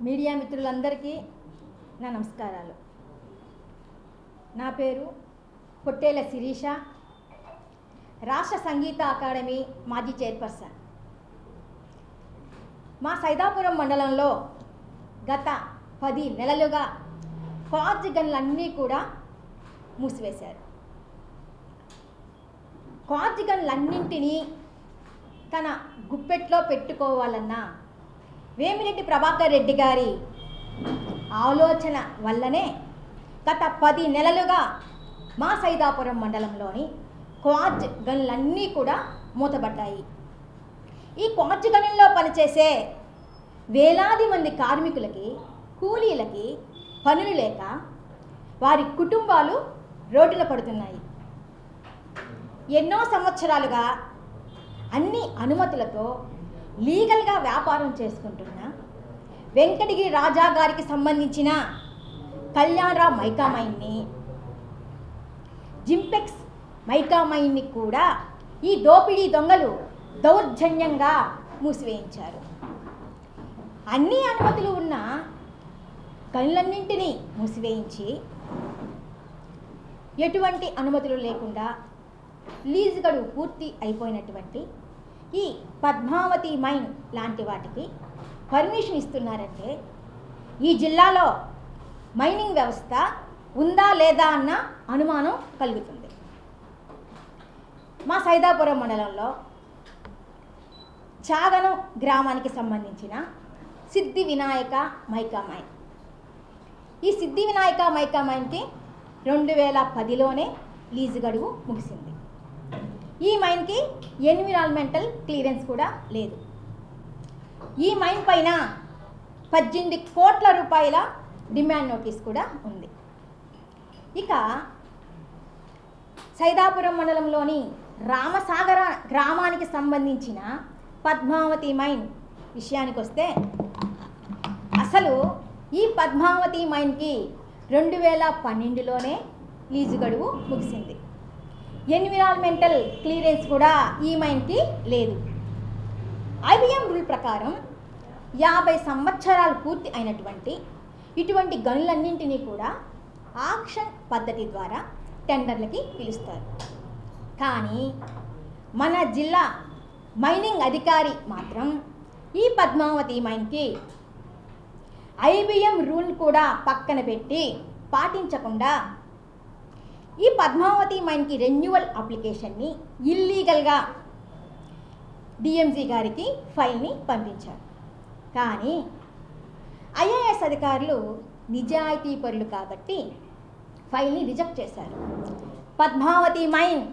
Media మిత్రులందరికీ నా నమస్కారాలు. నా పేరు పొట్టేల శిరీష, రాష్ట్ర సంగీత అకాడమీ మాజీ చైర్పర్సన్. మా సైదాపురం మండలంలో గత 10 నెలలుగా క్వార్ట్జ్ గన్లన్నీ కూడా మూసివేశారు. క్వార్ట్జ్ గన్లన్నింటినీ తన గుప్పెట్లో పెట్టుకోవాలన్నా వేమిరెడ్డి ప్రభాకర్ రెడ్డి గారి ఆలోచన వల్లనే గత 10 నెలలుగా మా సైదాపురం మండలంలోని క్వార్ట్జ్ గన్లన్నీ కూడా మూతబడ్డాయి. ఈ క్వార్ట్జ్ గనుల్లో పనిచేసే వేలాది మంది కార్మికులకి, కూలీలకి పనులు లేక వారి కుటుంబాలు రోడ్డున పడుతున్నాయి. ఎన్నో సంవత్సరాలుగా అన్ని అనుమతులతో లీగల్గా వ్యాపారం చేసుకుంటున్న వెంకటగిరి రాజా గారికి సంబంధించిన కళ్యాణరావు మైకా మైన్ని, జింపెక్స్ మైకా మైన్ని కూడా ఈ దోపిడీ దొంగలు దౌర్జన్యంగా మూసివేయించారు. అన్ని అనుమతులు ఉన్న గనులన్నింటినీ మూసివేయించి ఎటువంటి అనుమతులు లేకుండా లీజు గడువు పూర్తి అయిపోయినటువంటి ఈ పద్మావతి మైన్ లాంటి వాటికి పర్మిషన్ ఇస్తున్నారంటే ఈ జిల్లాలో మైనింగ్ వ్యవస్థ ఉందా లేదా అన్న అనుమానం కలుగుతుంది. మా సైదాపురం మండలంలో చాగనం గ్రామానికి సంబంధించిన సిద్ధి వినాయక మైకా మైన్, ఈ సిద్ధి వినాయక మైకా మైన్కి 2010లోనే లీజు గడువు ముగిసింది. ఈ మైన్కి ఎన్విరాన్మెంటల్ క్లియరెన్స్ కూడా లేదు. ఈ మైన్ పైన 18 కోట్ల రూపాయల డిమాండ్ నోటీస్ కూడా ఉంది. ఇక సైదాపురం మండలంలోని రామసాగర గ్రామానికి సంబంధించిన పద్మావతి మైన్ విషయానికి వస్తే అసలు ఈ పద్మావతి మైన్కి 2012లోనే లీజు గడువు ముగిసింది. ఎన్విరాన్మెంటల్ క్లియరెన్స్ కూడా ఈ మైన్కి లేదు. ఐబిఎం రూల్ ప్రకారం 50 సంవత్సరాలు పూర్తి అయినటువంటి ఇటువంటి గనులన్నింటినీ కూడా ఆక్షన్ పద్ధతి ద్వారా టెండర్లకి పిలుస్తారు. కానీ మన జిల్లా మైనింగ్ అధికారి మాత్రం ఈ పద్మావతి మైన్కి ఐబిఎం రూల్ కూడా పక్కన పెట్టి పాటించకుండా ఈ పద్మావతి మైన్కి రెన్యువల్ అప్లికేషన్ని ఇల్లీగల్గా డిఎంజీ గారికి ఫైల్ని పంపించారు. కానీ ఐఏఎస్ అధికారులు నిజాయితీ పరులు కాబట్టి ఫైల్ని రిజెక్ట్ చేశారు. పద్మావతి మైన్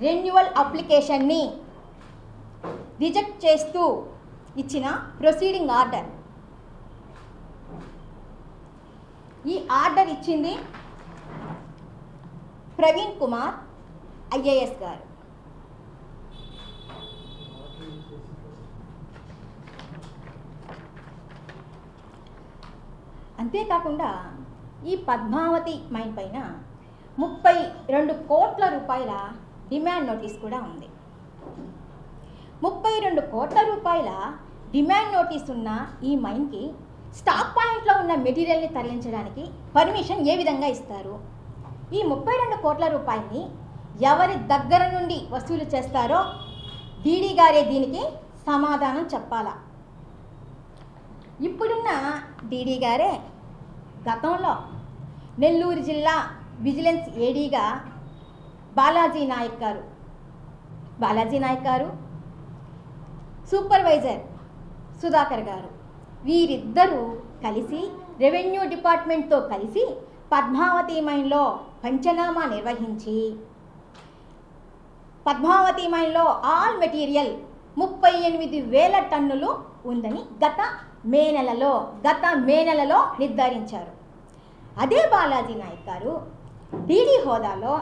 రెన్యువల్ అప్లికేషన్ని రిజెక్ట్ చేస్తూ ఇచ్చిన ప్రొసీడింగ్ ఆర్డర్, ఈ ఆర్డర్ ఇచ్చింది ప్రవీణ్ కుమార్ ఐఏఎస్ గారు. అంతేకాకుండా ఈ పద్మావతి మైన్ పైన 32 కోట్ల రూపాయల డిమాండ్ నోటీస్ కూడా ఉంది. 32 కోట్ల రూపాయల డిమాండ్ నోటీస్ ఉన్న ఈ మైన్కి స్టాక్ పాయింట్లో ఉన్న మెటీరియల్ని తరలించడానికి పర్మిషన్ ఏ విధంగా ఇస్తారు? ఈ 32 కోట్ల రూపాయలని ఎవరి దగ్గర నుండి వసూలు చేస్తారో డీడీ గారే దీనికి సమాధానం చెప్పాలా. ఇప్పుడున్న డీడీ గారే గతంలో నెల్లూరు జిల్లా విజిలెన్స్ ఏడీగా బాలాజీ నాయక్ గారు, సూపర్వైజర్ సుధాకర్ గారు, వీరిద్దరూ కలిసి రెవెన్యూ డిపార్ట్మెంట్తో కలిసి పద్మావతి మైన్లో పంచనామా నిర్వహించి పద్మావతి మైన్లో ఆల్ మెటీరియల్ 38,000 టన్నులు ఉందని గత మే నెలలో నిర్ధారించారు. అదే బాలాజీ నాయక్ గారు డీడీ హోదాలో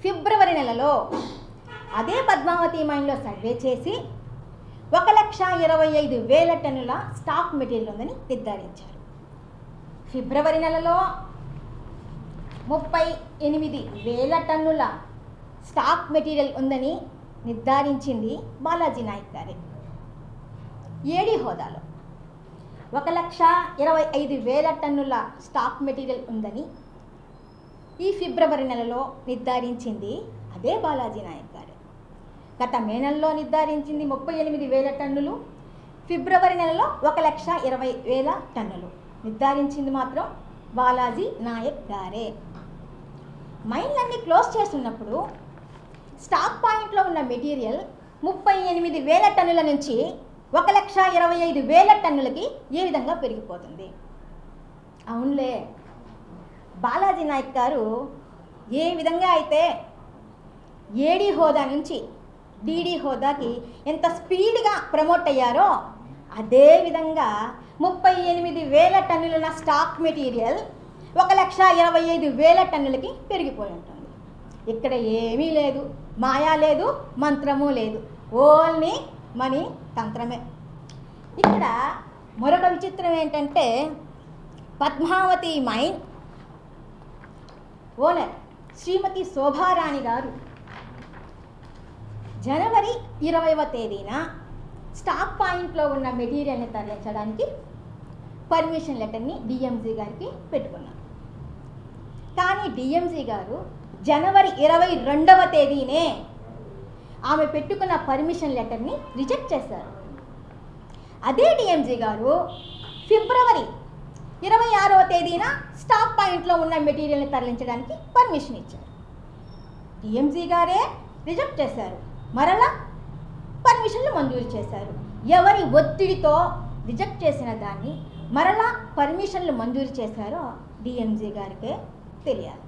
ఫిబ్రవరి నెలలో అదే పద్మావతి మైన్లో సర్వే చేసి 1,25,000 టన్నుల స్టాక్ మెటీరియల్ ఉందని నిర్ధారించారు. ఫిబ్రవరి నెలలో 38,000 టన్నుల స్టాక్ మెటీరియల్ ఉందని నిర్ధారించింది బాలాజీ నాయక్ గారే ఏడీ హోదాలో. 1,25,000 టన్నుల స్టాక్ మెటీరియల్ ఉందని ఈ ఫిబ్రవరి నెలలో నిర్ధారించింది అదే బాలాజీ నాయక్ గారు. గత మే నెలలో నిర్ధారించింది 38,000 టన్నులు, ఫిబ్రవరి నెలలో 1,20,000 టన్నులు నిర్ధారించింది మాత్రం బాలాజీ నాయక్ గారే. మైన్లన్నీ క్లోజ్ చేస్తున్నప్పుడు స్టాక్ పాయింట్లో ఉన్న మెటీరియల్ 38,000 టన్నుల నుంచి 1,25,000 టన్నులకి ఏ విధంగా పెరిగిపోతుంది? అవునులే, బాలాజీ నాయక్ గారు ఏ విధంగా అయితే ఏడీ హోదా నుంచి డీడీ హోదాకి ఎంత స్పీడ్గా ప్రమోట్ అయ్యారో అదే విధంగా 38,000 టన్నుల స్టాక్ మెటీరియల్ 1,25,000 టన్నులకి పెరిగిపోయి ఉంటుంది. ఇక్కడ ఏమీ లేదు, మాయా లేదు, మంత్రము లేదు, ఓన్లీ మనీ తంత్రమే. ఇక్కడ మరొక విచిత్రం ఏంటంటే పద్మావతి మైన్ ఓనర్ శ్రీమతి శోభారాణి గారు జనవరి 20వ తేదీన స్టాక్ పాయింట్లో ఉన్న మెటీరియల్ని తరలించడానికి పర్మిషన్ లెటర్ని డిఎంజీ గారికి పెట్టుకున్నారు. కానీ డిఎంజీ గారు జనవరి 22వ తేదీనే ఆమె పెట్టుకున్న పర్మిషన్ లెటర్ని రిజెక్ట్ చేశారు. అదే డిఎంజీ గారు ఫిబ్రవరి 26వ తేదీన స్టాక్ పాయింట్లో ఉన్న మెటీరియల్ని తరలించడానికి పర్మిషన్ ఇచ్చారు. డిఎంజీ గారే రిజెక్ట్ చేశారు, మరలా పర్మిషన్లు మంజూరు చేశారు. ఎవరి ఒత్తిడితో రిజెక్ట్ చేసిన దాన్ని మరలా పర్మిషన్లు మంజూరు చేశారో డిఎంజీ గారికే తెలియాలి.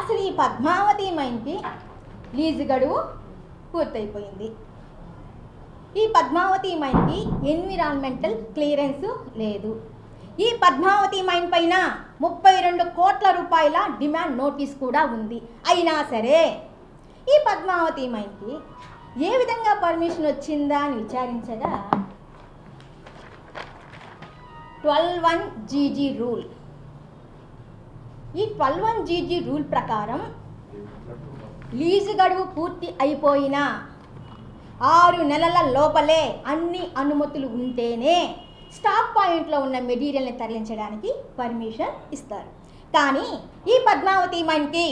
అసలు ఈ పద్మావతి మైన్కి లీజు గడువు పూర్తయిపోయింది. ఈ పద్మావతి మైన్కి ఎన్విరాన్మెంటల్ క్లియరెన్స్ లేదు. ఈ పద్మావతి మైన్ పైన 32 కోట్ల రూపాయల డిమాండ్ నోటీస్ కూడా ఉంది. అయినా సరే ఈ పద్మావతి మైన్కి ఏ విధంగా పర్మిషన్ వచ్చిందా అని విచారించగా 12(1) జీజీ రూల్, ఈ 12(1) జీజీ రూల్ ప్రకారం లీజు గడువు పూర్తి అయిపోయిన 6 నెలల లోపలే అన్ని అనుమతులు ఉంటేనే స్టాక్ పాయింట్లో ఉన్న మెటీరియల్ని తరలించడానికి పర్మిషన్ ఇస్తారు. కానీ ఈ పద్మావతి మైన్కి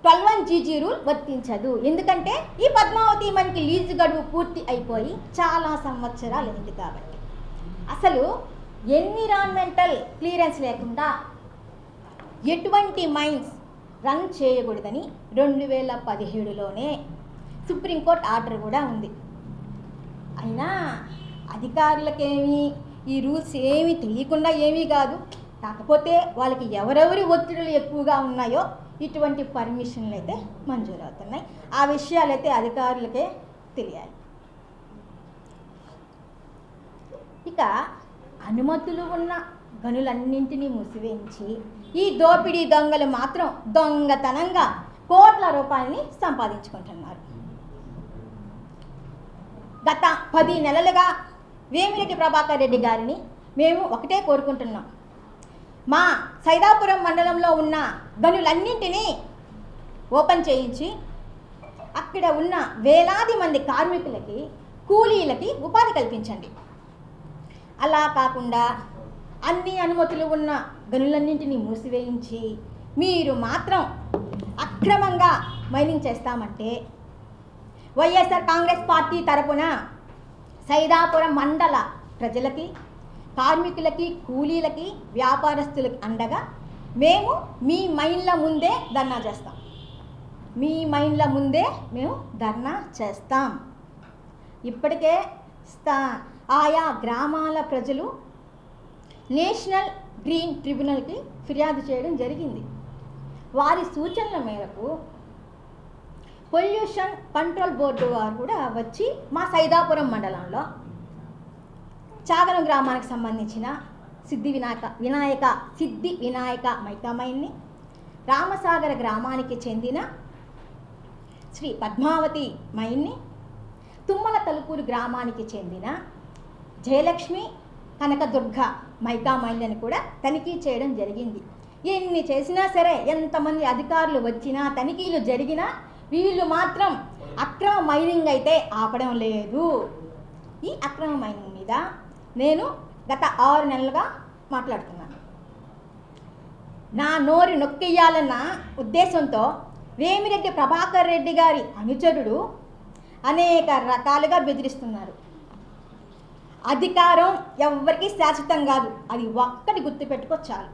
12(1) జీజీ రూల్ వర్తించదు. ఎందుకంటే ఈ పద్మావతి మైన్కి లీజు గడువు పూర్తి అయిపోయి చాలా సంవత్సరాలు అయింది కాబట్టి. అసలు ఎన్విరాన్మెంటల్ క్లియరెన్స్ లేకుండా ఎటువంటి మైన్స్ రన్ చేయకూడదని 2017లోనే సుప్రీంకోర్టు ఆర్డర్ కూడా ఉంది. అయినా అధికారులకేమీ ఈ రూల్స్ ఏమీ తెలియకుండా ఏమీ కాదు. కాకపోతే వాళ్ళకి ఎవరెవరి ఒత్తిడులు ఎక్కువగా ఉన్నాయో ఇటువంటి పర్మిషన్లు అయితే మంజూరు అవుతున్నాయి. ఆ విషయాలైతే అధికారులకే తెలియాలి. ఇక అనుమతులు ఉన్న గనులన్నింటినీ మూసివేయించి ఈ దోపిడీ దొంగలు మాత్రం దొంగతనంగా కోట్ల రూపాయలని సంపాదించుకుంటున్నారు. గత 10 నెలలుగా వేమిరెడ్డి ప్రభాకర్ రెడ్డి గారిని మేము ఒకటే కోరుకుంటున్నాం. మా సైదాపురం మండలంలో ఉన్న గనులన్నింటినీ ఓపెన్ చేయించి అక్కడ ఉన్న వేలాది మంది కార్మికులకి, కూలీలకి ఉపాధి కల్పించండి. అలా కాకుండా అన్ని అనుమతులు ఉన్న గనులన్నింటినీ మూసివేయించి మీరు మాత్రం అక్రమంగా మైనింగ్ చేస్తామంటే వైఎస్ఆర్ కాంగ్రెస్ పార్టీ తరపున సైదాపురం మండల ప్రజలకి, కార్మికులకి, కూలీలకి, వ్యాపారస్తులకి అండగా మేము మీ మైన్ల ముందే ధర్నా చేస్తాం. మీ మైన్ల ముందే మేము ధర్నా చేస్తాం. ఇప్పటికే ఆయా గ్రామాల ప్రజలు నేషనల్ గ్రీన్ ట్రిబ్యునల్కి ఫిర్యాదు చేయడం జరిగింది. వారి సూచనల మేరకు పొల్యూషన్ కంట్రోల్ బోర్డు వారు కూడా వచ్చి మా సైదాపురం మండలంలో చాగలం గ్రామానికి సంబంధించిన సిద్ధి వినాయక మైకా మైన్ని, రామసాగర గ్రామానికి చెందిన శ్రీ పద్మావతి మైన్ని, తుమ్మల తలుపూరు గ్రామానికి చెందిన జయలక్ష్మి కనకదుర్గ మైకా మైన్లను కూడా తనిఖీ చేయడం జరిగింది. ఎన్ని చేసినా సరే, ఎంతమంది అధికారులు వచ్చినా, తనిఖీలు జరిగినా వీళ్ళు మాత్రం అక్రమ మైనింగ్ అయితే ఆపడం లేదు. ఈ అక్రమ మైనింగ్ మీద నేను గత 6 నెలలుగా మాట్లాడుతున్నాను. నా నోరు నొక్కేయాలన్న ఉద్దేశంతో వేమిరెడ్డి ప్రభాకర్ రెడ్డి గారి అనుచరుడు అనేక రకాలుగా బెదిరిస్తున్నారు. అధికారం ఎవ్వరికీ శాశ్వతం కాదు, అది ఒక్కటి గుర్తుపెట్టుకో చాలు.